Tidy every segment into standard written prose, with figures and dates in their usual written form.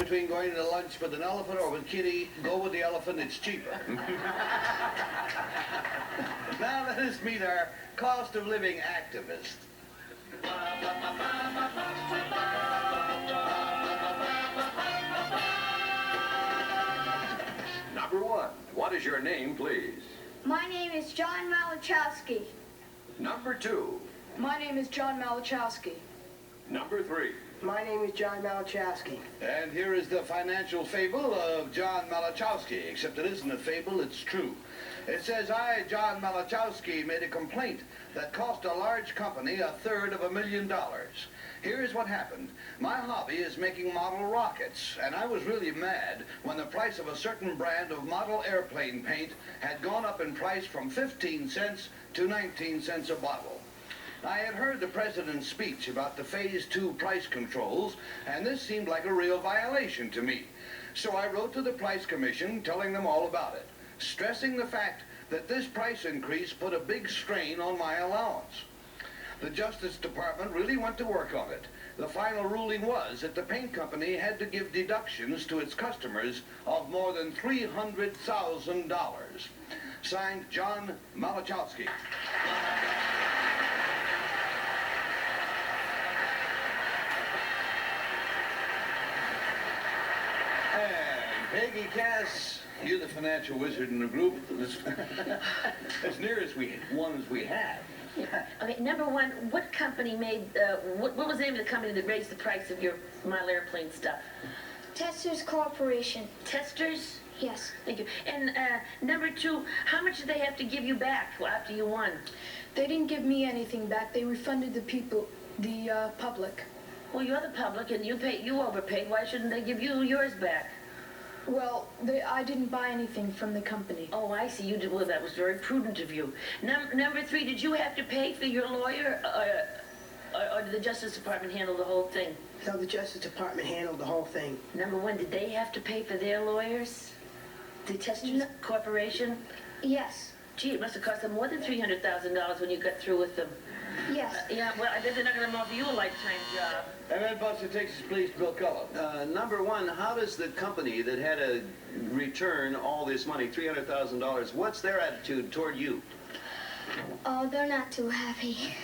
Between going to lunch with an elephant or with Kitty, go with the elephant, it's cheaper. Now let us meet our cost of living activist. Number one, what is your name, please? My name is John Malachowski. Number two. My name is John Malachowski. Number three. My name is John Malachowski. And here is the financial fable of John Malachowski, except it isn't a fable, it's true. It says, I, John Malachowski, made a complaint that cost a large company $250,000. Here's what happened. My hobby is making model rockets, and I was really mad when the price of a certain brand of model airplane paint had gone up in price from 15 cents to 19 cents a bottle. I had heard the president's speech about the Phase 2 price controls, and this seemed like a real violation to me. So I wrote to the Price Commission telling them all about it, stressing the fact that this price increase put a big strain on my allowance. The Justice Department really went to work on it. The final ruling was that the paint company had to give deductions to its customers of more than $300,000. Signed, John Malachowski. And Peggy Cass, you're the financial wizard in the group. As near as we have. Yeah. Okay, number one, what company made, what was the name of the company that raised the price of your model airplane stuff? Testers Corporation. Testers? Yes. Thank you. And number two, how much did they have to give you back after you won? They didn't give me anything back. They refunded the people, the public. Well, you're the public and you overpaid. Why shouldn't they give you yours back? Well, I didn't buy anything from the company. Oh, I see. You did. Well, that was very prudent of you. Number three, did you have to pay for your lawyer, or did the Justice Department handle the whole thing? No, the Justice Department handled the whole thing. Number one, did they have to pay for their lawyers? The Testers Corporation? Yes. Gee, it must have cost them more than $300,000 when you got through with them. Yes. Yeah, well, I bet they're not going to offer you a lifetime job. And then Buster takes us, please, to Bill Cullen. Number one, how does the company that had to return all this money, $300,000, what's their attitude toward you? Oh, they're not too happy.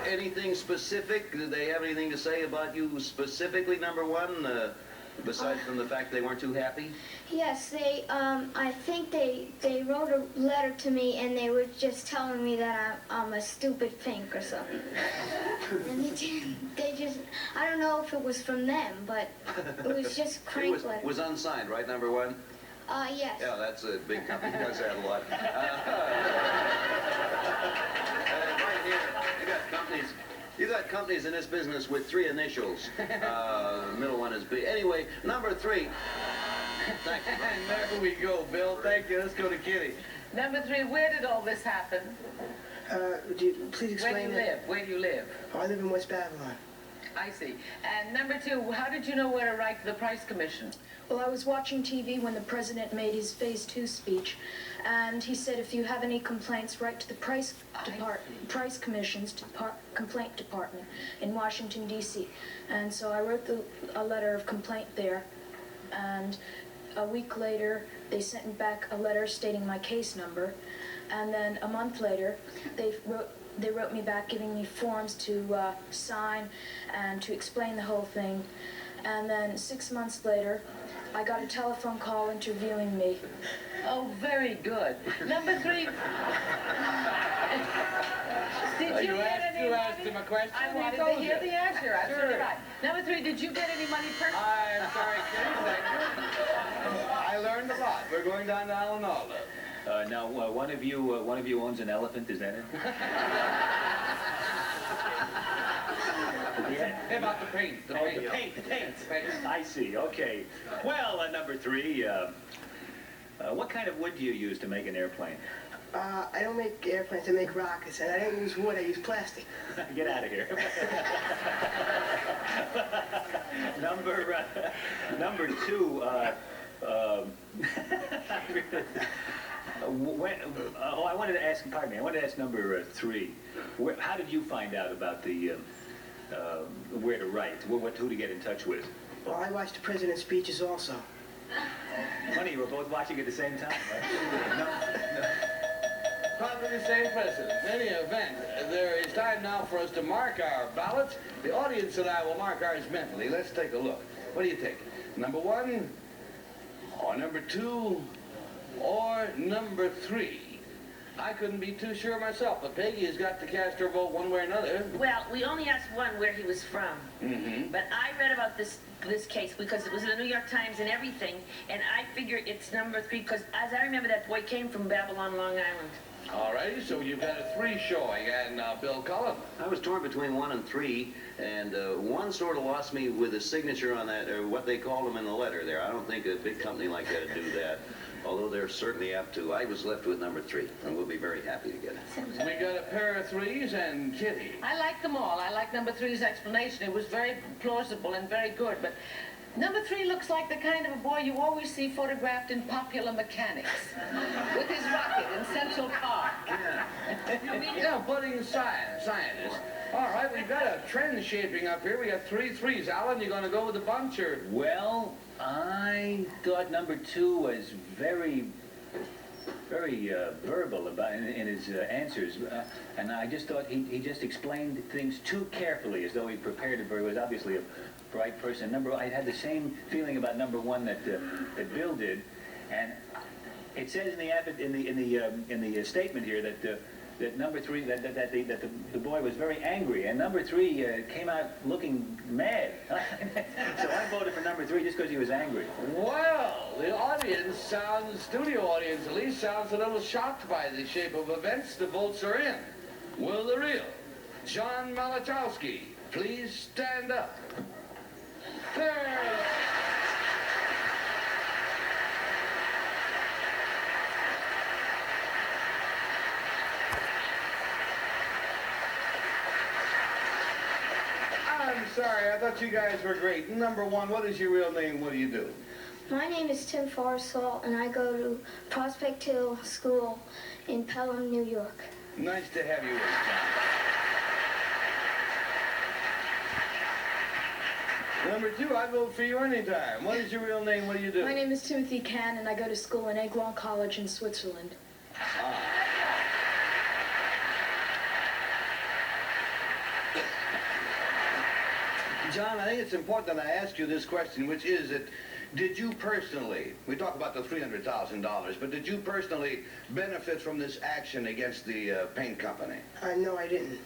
Anything specific? Do they have anything to say about you specifically, number one, besides from the fact they weren't too happy? Yes, I think they wrote a letter to me and they were just telling me that I'm a stupid fink or something. And they just, I don't know if it was from them, but it was just crank letters. It was unsigned, right, number one? Yes. Yeah, that's a big company. Does that a lot. Right here, you got companies in this business with three initials. The middle one is B. Anyway, number three. Thank you. And there we go, Bill. Thank you. Let's go to Kitty. Number three, where did all this happen? Would you please explain Where do you that? live? Where do you live? Oh, I live in West Babylon. I see. And number two, how did you know where to write to the Price Commission? Well, I was watching TV when the president made his Phase 2 speech, and he said if you have any complaints, write to the Price Commission's complaint department in Washington, D.C. And so I wrote a letter of complaint there, and a week later they sent me back a letter stating my case number, and then a month later they wrote me back giving me forms to sign and to explain the whole thing. And then 6 months later, I got a telephone call interviewing me. Oh, very good. Number three, did you get any You money? asked him a question. I he wanted told to hear you. the answer. Absolutely Sure. right. Number three, did you get any money personally? I'm sorry, Kitty. Thank you. I learned a lot. We're going down to Alan Alda. Now, one of you owns an elephant. Is that it? Hey, about the paint. The paint. I see. Okay. Well, number three. What kind of wood do you use to make an airplane? I don't make airplanes, I make rockets, and I don't use wood, I use plastic. Get out of here. Number two. I wanted to ask. Pardon me. I wanted to ask number three. How did you find out about the where to write, who to get in touch with. Well, I watch the president's speeches also. Funny, you were both watching at the same time, right? No. Probably the same president. In any event, there is time now for us to mark our ballots. The audience and I will mark ours mentally. Let's take a look. What do you think? Number 1, or number 2, or number 3? I couldn't be too sure myself, but Peggy has got to cast her vote one way or another. Well, we only asked one where he was from. Mm-hmm. But I read about this case because it was in the New York Times and everything, and I figure it's number 3 because, as I remember, that boy came from Babylon, Long Island. All righty, so you've got a 3 showing, and Bill Cullen. I was torn between 1 and 3, and 1 sort of lost me with a signature on that, or what they called them in the letter there. I don't think a big company like that would do that, although they're certainly apt to. I was left with number 3, and we'll be very happy to get it. We got a pair of 3s, and Kitty. I like them all. I like number 3's explanation. It was very plausible and very good, but number 3 looks like the kind of a boy you always see photographed in Popular Mechanics with his rocket in Central Park. Yeah, budding scientist. All right, we've got a trend shaping up here. We got 3 3s. Alan, you going to go with the bunch, or? Well, I thought number 2 was very verbal about in his answers, and I just thought he just explained things too carefully, as though he prepared it very well. He was obviously a bright person. I had the same feeling about number 1 that Bill did, and it says in the statement here that number 3 that the boy was very angry, and number 3 came out looking mad. So I voted for number 3 just because he was angry. Well, the audience studio audience at least, sounds a little shocked by the shape of events. The votes are in. Will the real John Malachowski please stand up? There. I'm sorry, I thought you guys were great. Number 1, what is your real name? What do you do? My name is Tim Forrestal, and I go to Prospect Hill School in Pelham, New York. Nice to have you with us, John. Number 2, I'd vote for you anytime. What is your real name? What do you do? My name is Timothy Cann, and I go to school in Aiglon College in Switzerland. John, I think it's important that I ask you this question, which is that did you personally, we talk about the $300,000, but did you personally benefit from this action against the paint company? No, I didn't.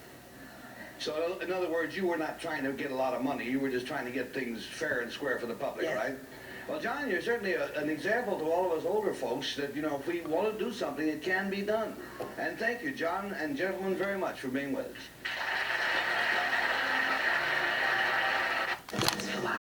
So, in other words, you were not trying to get a lot of money. You were just trying to get things fair and square for the public, Yes. right? Well, John, you're certainly an example to all of us older folks that, you know, if we want to do something, it can be done. And thank you, John and gentlemen, very much for being with us.